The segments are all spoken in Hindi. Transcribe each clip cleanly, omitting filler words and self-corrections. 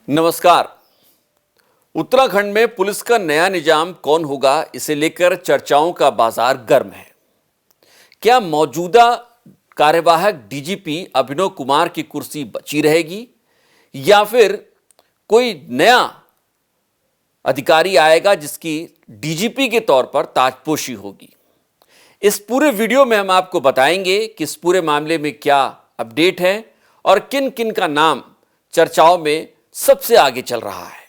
नमस्कार। उत्तराखंड में पुलिस का नया निजाम कौन होगा, इसे लेकर चर्चाओं का बाजार गर्म है। क्या मौजूदा कार्यवाहक डीजीपी अभिनव कुमार की कुर्सी बची रहेगी या फिर कोई नया अधिकारी आएगा जिसकी डीजीपी के तौर पर ताजपोशी होगी? इस पूरे वीडियो में हम आपको बताएंगे कि इस पूरे मामले में क्या अपडेट है और किन किन का नाम चर्चाओं में सबसे आगे चल रहा है।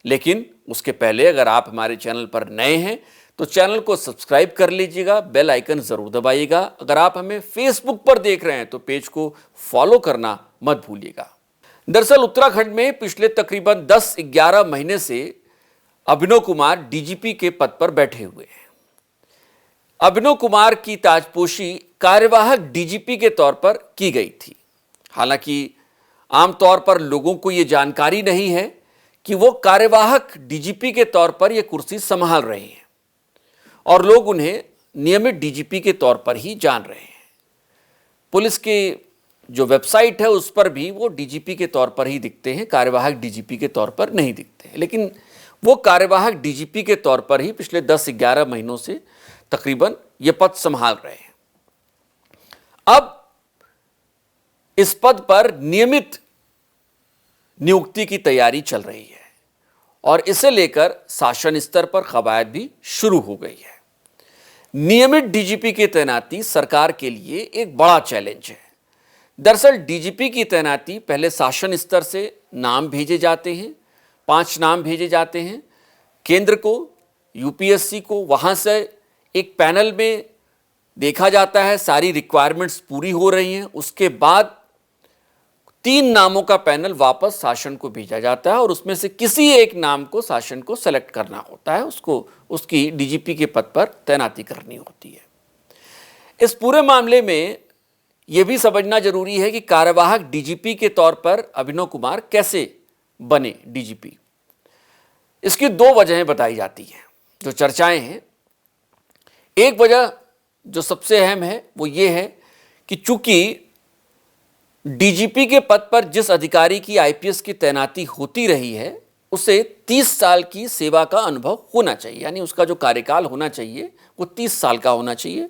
लेकिन उसके पहले अगर आप हमारे चैनल पर नए हैं तो चैनल को सब्सक्राइब कर लीजिएगा, बेल आइकन जरूर दबाइएगा। अगर आप हमें फेसबुक पर देख रहे हैं तो पेज को फॉलो करना मत भूलिएगा। दरअसल उत्तराखंड में पिछले तकरीबन 10-11 महीने से अभिनव कुमार डीजीपी के पद पर बैठे हुए हैं। अभिनव कुमार की ताजपोशी कार्यवाहक डीजीपी के तौर पर की गई थी। हालांकि आमतौर पर लोगों को यह जानकारी नहीं है कि वो कार्यवाहक डीजीपी के तौर पर यह कुर्सी संभाल रहे हैं और लोग उन्हें नियमित डीजीपी के तौर पर ही जान रहे हैं। पुलिस के जो वेबसाइट है उस पर भी वो डीजीपी के तौर पर ही दिखते हैं, कार्यवाहक डीजीपी के तौर पर नहीं दिखते हैं। लेकिन वो कार्यवाहक डीजीपी के तौर पर ही पिछले 10-11 महीनों से तकरीबन ये पद संभाल रहे हैं। अब इस पद पर नियमित नियुक्ति की तैयारी चल रही है और इसे लेकर शासन स्तर पर कवायद भी शुरू हो गई है। नियमित डीजीपी की तैनाती सरकार के लिए एक बड़ा चैलेंज है। दरअसल डीजीपी की तैनाती पहले शासन स्तर से नाम भेजे जाते हैं, 5 नाम भेजे जाते हैं केंद्र को, यूपीएससी को। वहां से एक पैनल में देखा जाता है सारी रिक्वायरमेंट्स पूरी हो रही हैं। उसके बाद 3 नामों का पैनल वापस शासन को भेजा जाता है और उसमें से किसी एक नाम को शासन को सेलेक्ट करना होता है, उसको उसकी डीजीपी के पद पर तैनाती करनी होती है। इस पूरे मामले में यह भी समझना जरूरी है कि कार्यवाहक डीजीपी के तौर पर अभिनव कुमार कैसे बने डीजीपी। इसकी 2 वजहें बताई जाती हैं जो चर्चाएं हैं। एक वजह जो सबसे अहम है वो ये है कि चूंकि डीजीपी के पद पर जिस अधिकारी की आईपीएस की तैनाती होती रही है उसे 30 साल की सेवा का अनुभव होना चाहिए, यानी उसका जो कार्यकाल होना चाहिए वो 30 साल का होना चाहिए।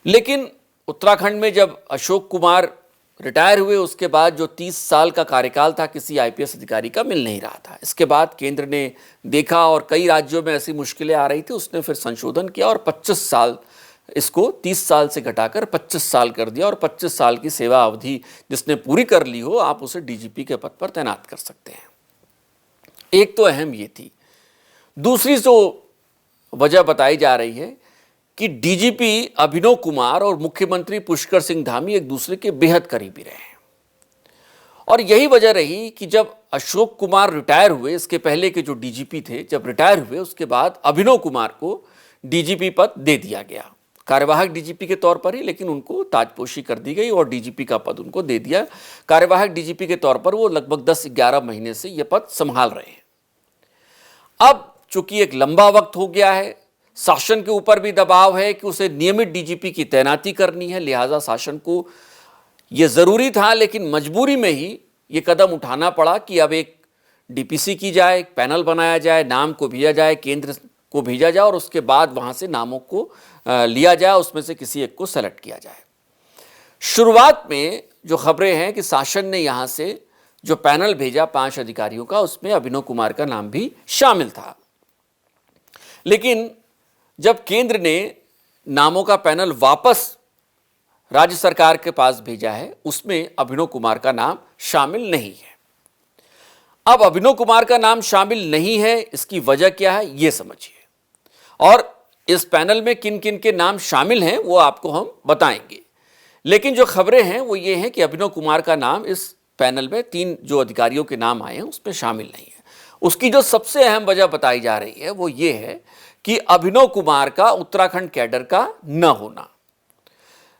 लेकिन उत्तराखंड में जब अशोक कुमार रिटायर हुए उसके बाद जो 30 साल का कार्यकाल था किसी आईपीएस अधिकारी का मिल नहीं रहा था। इसके बाद केंद्र ने देखा और कई राज्यों में ऐसी मुश्किलें आ रही थी, उसने फिर संशोधन किया और 25 साल, इसको 30 साल से घटाकर 25 साल कर दिया और 25 साल की सेवा अवधि जिसने पूरी कर ली हो आप उसे डीजीपी के पद पर तैनात कर सकते हैं। एक तो अहम ये थी। दूसरी जो वजह बताई जा रही है कि डीजीपी अभिनव कुमार और मुख्यमंत्री पुष्कर सिंह धामी एक दूसरे के बेहद करीबी रहे हैं और यही वजह रही कि जब अशोक कुमार रिटायर हुए, इसके पहले के जो डीजीपी थे जब रिटायर हुए उसके बाद अभिनव कुमार को डीजीपी पद दे दिया गया, कार्यवाहक डीजीपी के तौर पर ही, लेकिन उनको ताजपोशी कर दी गई और डीजीपी का पद उनको दे दिया। कार्यवाहक डीजीपी के तौर पर वो लगभग 10-11 महीने से यह पद संभाल रहे हैं। अब चूंकि एक लंबा वक्त हो गया है, शासन के ऊपर भी दबाव है कि उसे नियमित डीजीपी की तैनाती करनी है, लिहाजा शासन को यह जरूरी था लेकिन मजबूरी में ही यह कदम उठाना पड़ा कि अब एक डीपीसी की जाए, एक पैनल बनाया जाए, नाम को भेजा जाए, केंद्र को भेजा जाए और उसके बाद वहां से नामों को लिया जाए, उसमें से किसी एक को सेलेक्ट किया जाए। शुरुआत में जो खबरें हैं कि शासन ने यहां से जो पैनल भेजा 5 अधिकारियों का, उसमें अभिनव कुमार का नाम भी शामिल था। लेकिन जब केंद्र ने नामों का पैनल वापस राज्य सरकार के पास भेजा है उसमें अभिनव कुमार का नाम शामिल नहीं है। अब अभिनव कुमार का नाम शामिल नहीं है, इसकी वजह क्या है यह समझिए और इस पैनल में किन किन के नाम शामिल हैं वो आपको हम बताएंगे। लेकिन जो खबरें हैं वो ये हैं कि अभिनव कुमार का नाम इस पैनल में 3 जो अधिकारियों के नाम आए हैं उसमें शामिल नहीं है। उसकी जो सबसे अहम वजह बताई जा रही है वो ये है कि अभिनव कुमार का उत्तराखंड कैडर का न होना।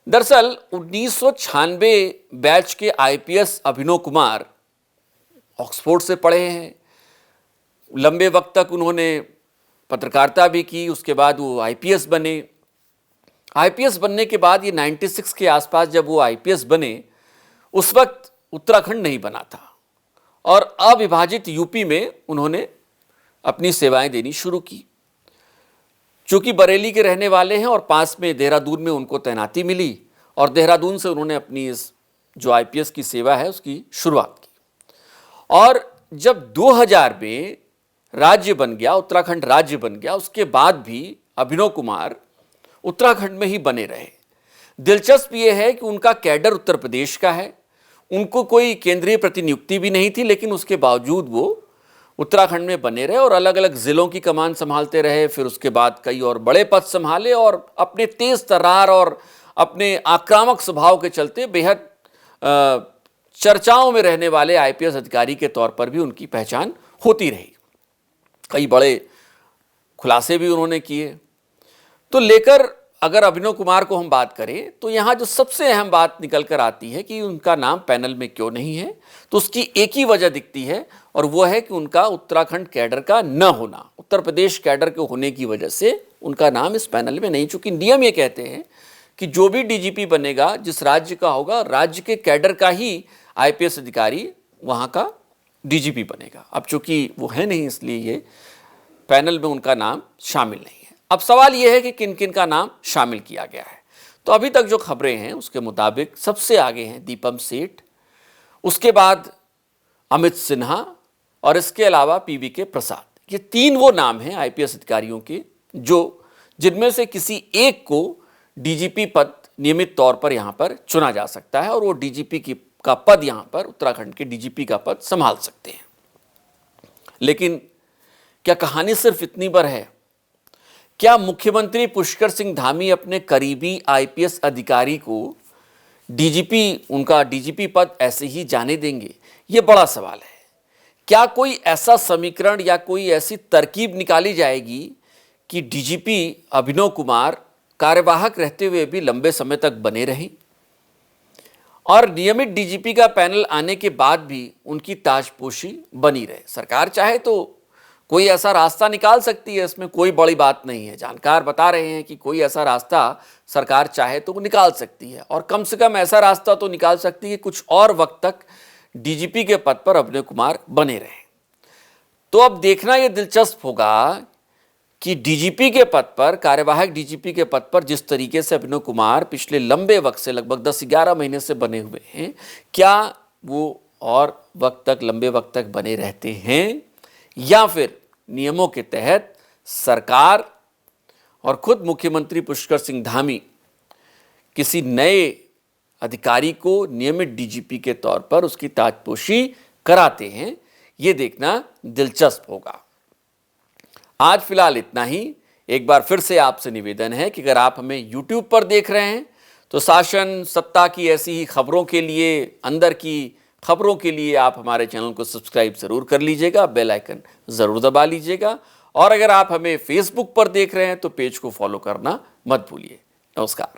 दरअसल 1996 बैच के आईपीएस अभिनव कुमार ऑक्सफोर्ड से पढ़े हैं, लंबे वक्त तक उन्होंने पत्रकारिता भी की, उसके बाद वो आईपीएस बने। आईपीएस बनने के बाद ये 96 के आसपास जब वो आईपीएस बने उस वक्त उत्तराखंड नहीं बना था और अविभाजित यूपी में उन्होंने अपनी सेवाएं देनी शुरू की। चूंकि बरेली के रहने वाले हैं और पास में देहरादून में उनको तैनाती मिली और देहरादून से उन्होंने अपनी इस जो आईपीएस की सेवा है उसकी शुरुआत की। और जब 2000 में राज्य बन गया, उत्तराखंड राज्य बन गया, उसके बाद भी अभिनव कुमार उत्तराखंड में ही बने रहे। दिलचस्प यह है कि उनका कैडर उत्तर प्रदेश का है, उनको कोई केंद्रीय प्रतिनियुक्ति भी नहीं थी, लेकिन उसके बावजूद वो उत्तराखंड में बने रहे और अलग अलग जिलों की कमान संभालते रहे। फिर उसके बाद कई और बड़े पद संभाले और अपने तेज तर्रार और अपने आक्रामक स्वभाव के चलते बेहद चर्चाओं में रहने वाले आईपीएस अधिकारी के तौर पर भी उनकी पहचान होती रही। कई बड़े खुलासे भी उन्होंने किए। तो लेकर अगर अभिनव कुमार को हम बात करें तो यहाँ जो सबसे अहम बात निकल कर आती है कि उनका नाम पैनल में क्यों नहीं है, तो उसकी एक ही वजह दिखती है और वो है कि उनका उत्तराखंड कैडर का न होना। उत्तर प्रदेश कैडर के होने की वजह से उनका नाम इस पैनल में नहीं, चूंकि नियम ये कहते हैं कि जो भी डीजीपी बनेगा जिस राज्य का होगा, राज्य के कैडर का ही आईपीएस अधिकारी वहाँ का डीजीपी बनेगा। अब चूंकि वो है नहीं, इसलिए ये पैनल में उनका नाम शामिल नहीं है। अब सवाल यह है कि किन किन का नाम शामिल किया गया है। तो अभी तक जो खबरें हैं उसके मुताबिक सबसे आगे हैं दीपम सेठ, उसके बाद अमित सिन्हा और इसके अलावा पीवीके प्रसाद। ये 3 वो नाम हैं आईपीएस अधिकारियों के जिनमें से किसी एक को डीजीपी पद नियमित तौर पर यहां पर चुना जा सकता है और वो डीजीपी का पद यहां पर उत्तराखंड के डीजीपी का पद संभाल सकते हैं। लेकिन क्या कहानी सिर्फ इतनी पर है? क्या मुख्यमंत्री पुष्कर सिंह धामी अपने करीबी आईपीएस अधिकारी को उनका डीजीपी पद ऐसे ही जाने देंगे? यह बड़ा सवाल है। क्या कोई ऐसा समीकरण या कोई ऐसी तरकीब निकाली जाएगी कि डीजीपी अभिनव कुमार कार्यवाहक रहते हुए भी लंबे समय तक बने रहें और नियमित डीजीपी का पैनल आने के बाद भी उनकी ताजपोशी बनी रहे? सरकार चाहे तो कोई ऐसा रास्ता निकाल सकती है, इसमें कोई बड़ी बात नहीं है। जानकार बता रहे हैं कि कोई ऐसा रास्ता सरकार चाहे तो वो निकाल सकती है और कम से कम ऐसा रास्ता तो निकाल सकती है कुछ और वक्त तक डीजीपी के पद पर अभिनव कुमार बने रहे। तो अब देखना यह दिलचस्प होगा कि डीजीपी के पद पर, कार्यवाहक डीजीपी के पद पर जिस तरीके से अभिनव कुमार पिछले लंबे वक्त से लगभग 10-11 महीने से बने हुए हैं, क्या वो और लंबे वक्त तक बने रहते हैं या फिर नियमों के तहत सरकार और खुद मुख्यमंत्री पुष्कर सिंह धामी किसी नए अधिकारी को नियमित डीजीपी के तौर पर उसकी ताजपोशी कराते हैं? ये देखना दिलचस्प होगा। आज फिलहाल इतना ही। एक बार फिर से आपसे निवेदन है कि अगर आप हमें YouTube पर देख रहे हैं तो शासन सत्ता की ऐसी ही खबरों के लिए, अंदर की खबरों के लिए आप हमारे चैनल को सब्सक्राइब जरूर कर लीजिएगा, बेल आइकन जरूर दबा लीजिएगा और अगर आप हमें फेसबुक पर देख रहे हैं तो पेज को फॉलो करना मत भूलिए। नमस्कार।